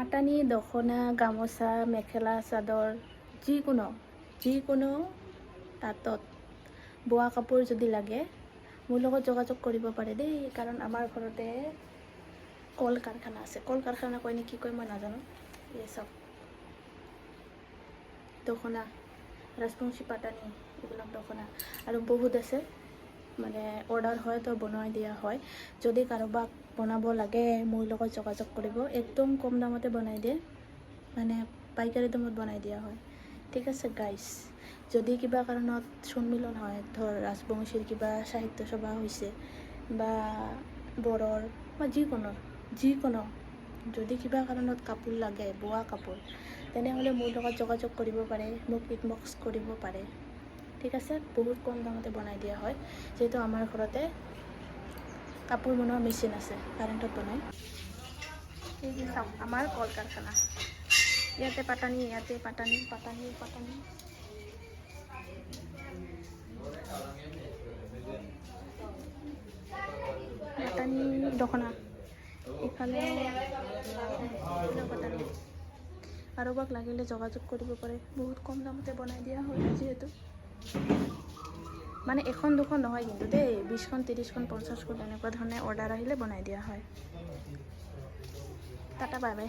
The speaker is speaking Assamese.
পাটানি দখনা গামোচা মেখেলা চাদৰ যিকোনো তাঁতত বোৱা কাপোৰ যদি লাগে মোৰ লগত যোগাযোগ কৰিব পাৰে দেই, কাৰণ আমাৰ ঘৰতে কল কাৰখানা আছে। কল কাৰখানা কয় নে কি কয় মই নাজানো। এই চব দখনা ৰাজবংশী পাটানি এইবিলাক দখনা আৰু বহুত আছে, মানে অৰ্ডাৰ হয় তো বনাই দিয়া হয়। যদি কাৰোবাক বনাব লাগে মোৰ লগত যোগাযোগ কৰিব, একদম কম দামতে বনাই দিয়ে, মানে পাইকাৰী দামত বনাই দিয়া হয়। ঠিক আছে গাইজ, যদি কিবা কাৰণত সন্মিলন হয়, ধৰ ৰাজবংশীৰ কিবা সাহিত্য সভা হৈছে বা বড়োৰ বা যিকোনো যদি কিবা কাৰণত কাপোৰ লাগে, বোৱা কাপোৰ, তেনেহ'লে মোৰ লগত যোগাযোগ কৰিব পাৰে, মোক ইনবক্স কৰিব পাৰে। ঠিক আছে, বহুত কম দামতে বনাই দিয়া হয়, যিহেতু আমাৰ ঘৰতে কাপোৰ বনোৱা মেচিন আছে, কাৰেণ্টত বনাই। এই যে চাওক আমাৰ কল কাৰখানা, ইয়াতে পাটানি দখনা, ইফালে পাটানি। কাৰোবাক লাগিলে যোগাযোগ কৰিব পাৰে, বহুত কম দামতে বনাই দিয়া হয়। যিহেতু মানে এখন দুখন নহয় কিন্তু দেই, 20খন 30খন 50খন এনেকুৱা ধৰণে অৰ্ডাৰ আহিলে বনাই দিয়া হয়। Tata bye bye.